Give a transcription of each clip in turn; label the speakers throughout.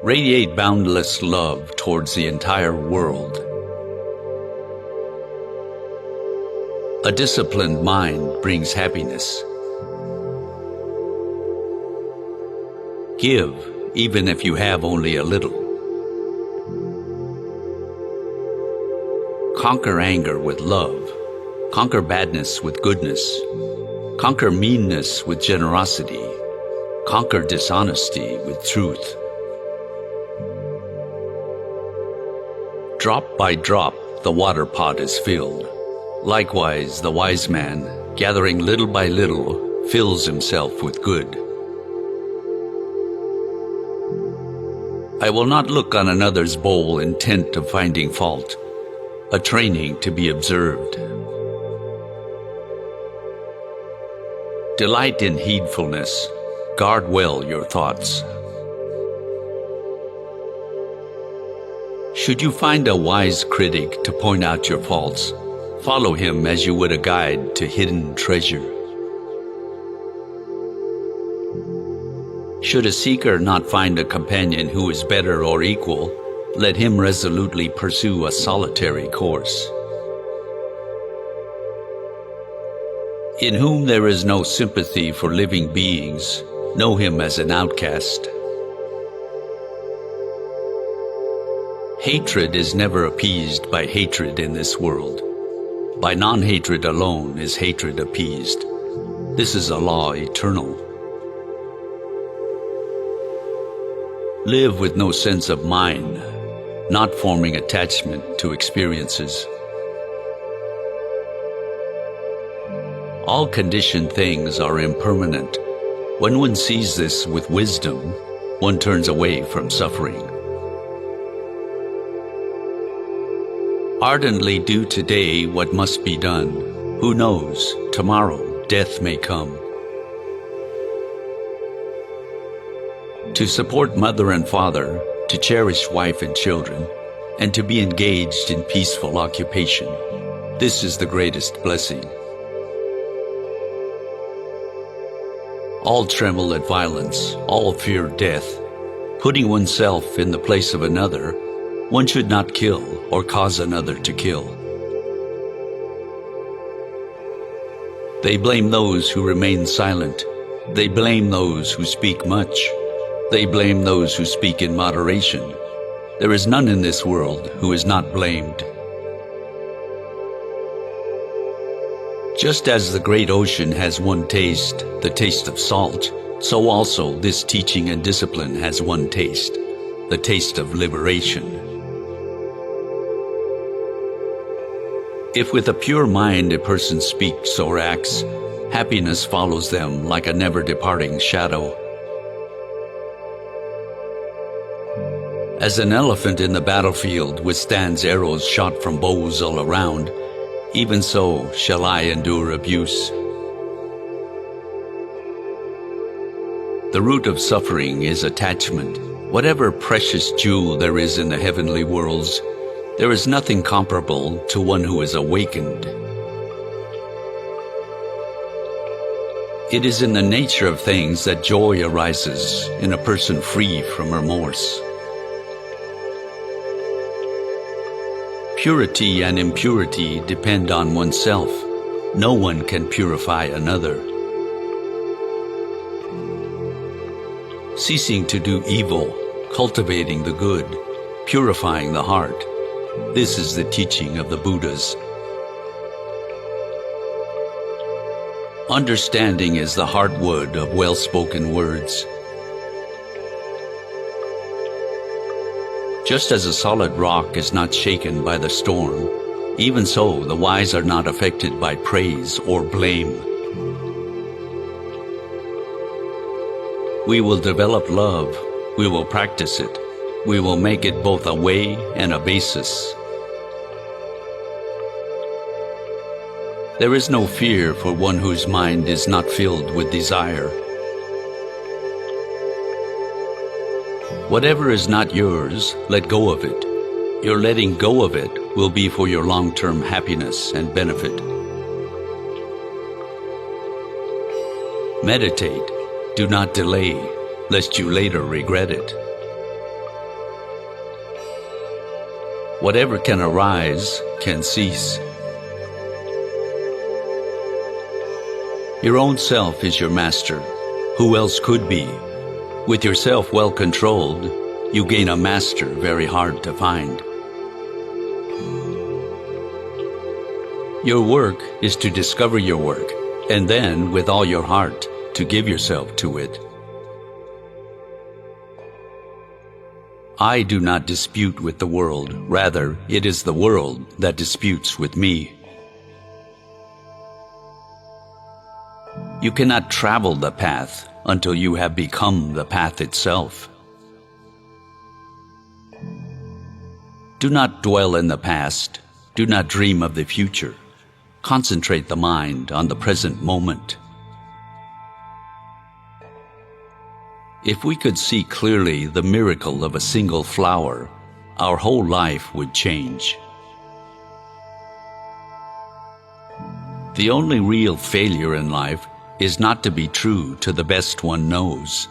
Speaker 1: Radiate boundless love towards the entire world. A disciplined mind brings happiness. Give, even if you have only a little. Conquer anger with love. Conquer badness with goodness. Conquer meanness with generosity. Conquer dishonesty with truth. Drop by drop, the water pot is filled. Likewise, the wise man, gathering little by little, fills himself with good. I will not look on another's bowl intent of finding fault, a training to be observed. Delight in heedfulness. Guard well your thoughts. Should you find a wise critic to point out your faults, follow him as you would a guide to hidden treasure. Should a seeker not find a companion who is better or equal, let him resolutely pursue a solitary course. In whom there is no sympathy for living beings, know him as an outcast. Hatred is never appeased by hatred in this world. By non-hatred alone is hatred appeased. This is a law eternal. Live with no sense of mine, not forming attachment to experiences. All conditioned things are impermanent. When one sees this with wisdom, one turns away from suffering. Ardently do today what must be done. Who knows, tomorrow death may come. To support mother and father, to cherish wife and children, and to be engaged in peaceful occupation, this is the greatest blessing. All tremble at violence, all fear death. Putting oneself in the place of another, one should not kill or cause another to kill. They blame those who remain silent. They blame those who speak much. They blame those who speak in moderation. There is none in this world who is not blamed. Just as the great ocean has one taste, the taste of salt, so also this teaching and discipline has one taste, the taste of liberation. If with a pure mind a person speaks or acts, happiness follows them like a never-departing shadow. As an elephant in the battlefield withstands arrows shot from bows all around, even so shall I endure abuse. The root of suffering is attachment. Whatever precious jewel there is in the heavenly worlds, there is nothing comparable to one who is awakened. It is in the nature of things that joy arises in a person free from remorse. Purity and impurity depend on oneself. No one can purify another. Ceasing to do evil, cultivating the good, purifying the heart. This is the teaching of the Buddhas. Understanding is the heartwood of well-spoken words. Just as a solid rock is not shaken by the storm, even so the wise are not affected by praise or blame. We will develop love, we will practice it, we will make it both a way and a basis. There is no fear for one whose mind is not filled with desire. Whatever is not yours, let go of it. Your letting go of it will be for your long-term happiness and benefit. Meditate. Do not delay, lest you later regret it. Whatever can arise can cease. Your own self is your master. Who else could be? With yourself well controlled, you gain a master very hard to find. Your work is to discover your work, and then, with all your heart, to give yourself to it. I do not dispute with the world. Rather, it is the world that disputes with me. You cannot travel the path until you have become the path itself. Do not dwell in the past. Do not dream of the future. Concentrate the mind on the present moment. If we could see clearly the miracle of a single flower, our whole life would change. The only real failure in life is not to be true to the best one knows.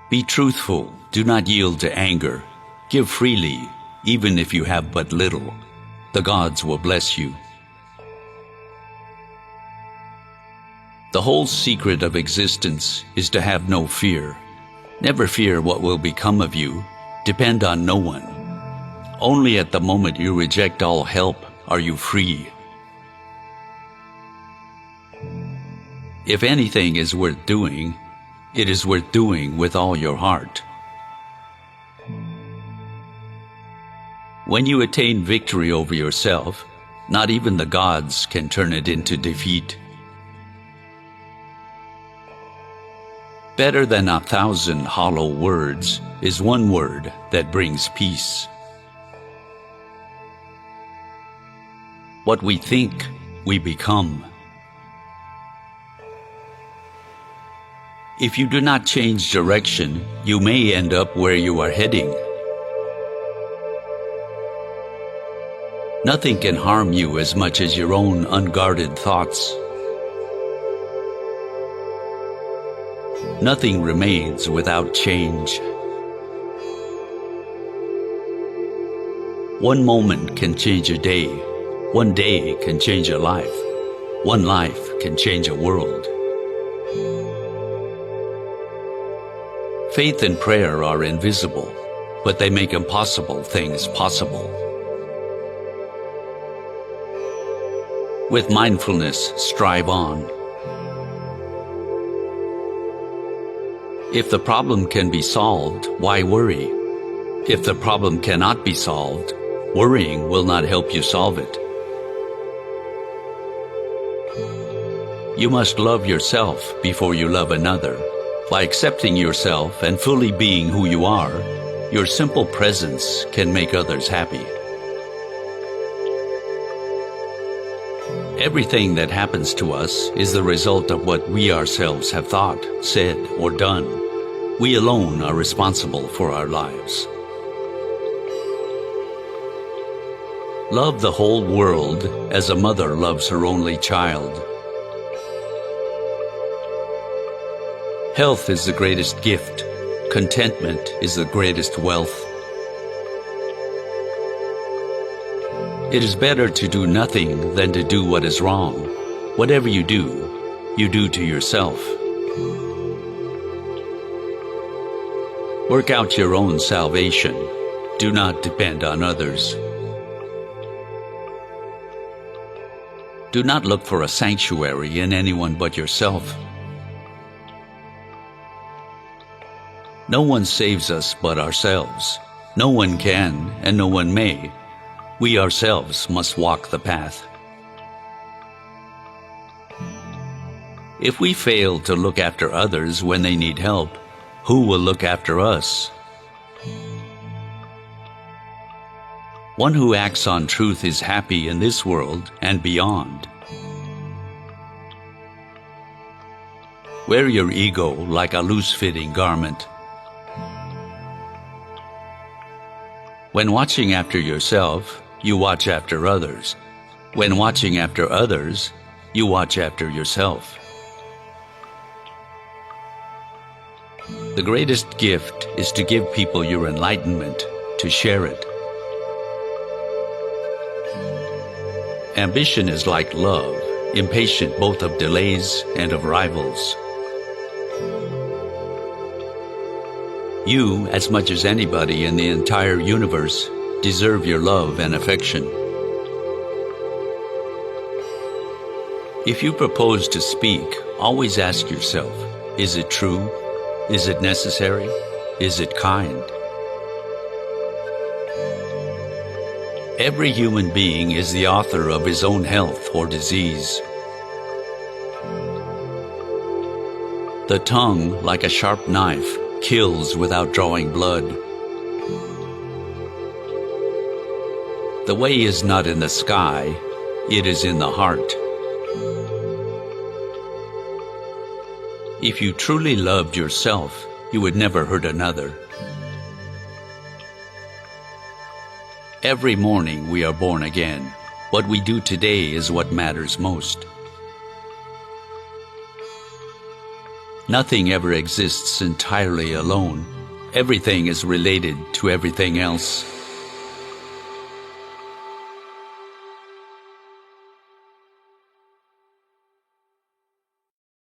Speaker 1: Be truthful. Do not yield to anger. Give freely, even if you have but little. The gods will bless you. The whole secret of existence is to have no fear. Never fear what will become of you. Depend on no one. Only at the moment you reject all help are you free. If anything is worth doing, it is worth doing with all your heart. When you attain victory over yourself, not even the gods can turn it into defeat. Better than 1,000 hollow words is one word that brings peace. What we think, we become. If you do not change direction, you may end up where you are heading. Nothing can harm you as much as your own unguarded thoughts. Nothing remains without change. One moment can change a day. One day can change a life. One life can change a world. Faith and prayer are invisible, but they make impossible things possible. With mindfulness, strive on. If the problem can be solved, why worry? If the problem cannot be solved, worrying will not help you solve it. You must love yourself before you love another. By accepting yourself and fully being who you are, your simple presence can make others happy. Everything that happens to us is the result of what we ourselves have thought, said, or done. We alone are responsible for our lives. Love the whole world as a mother loves her only child. Health is the greatest gift. Contentment is the greatest wealth. It is better to do nothing than to do what is wrong. Whatever you do to yourself. Work out your own salvation. Do not depend on others. Do not look for a sanctuary in anyone but yourself. No one saves us but ourselves. No one can, and no one may. We ourselves must walk the path. If we fail to look after others when they need help, who will look after us? One who acts on truth is happy in this world and beyond. Wear your ego like a loose-fitting garment. When watching after yourself, you watch after others. When watching after others, you watch after yourself. The greatest gift is to give people your enlightenment, to share it. Ambition is like love, impatient both of delays and of rivals. You, as much as anybody in the entire universe, deserve your love and affection. If you propose to speak, always ask yourself, is it true? Is it necessary? Is it kind? Every human being is the author of his own health or disease. The tongue, like a sharp knife, kills without drawing blood. The way is not in the sky, it is in the heart. If you truly loved yourself, you would never hurt another. Every morning we are born again. What we do today is what matters most. Nothing ever exists entirely alone. Everything is related to everything else.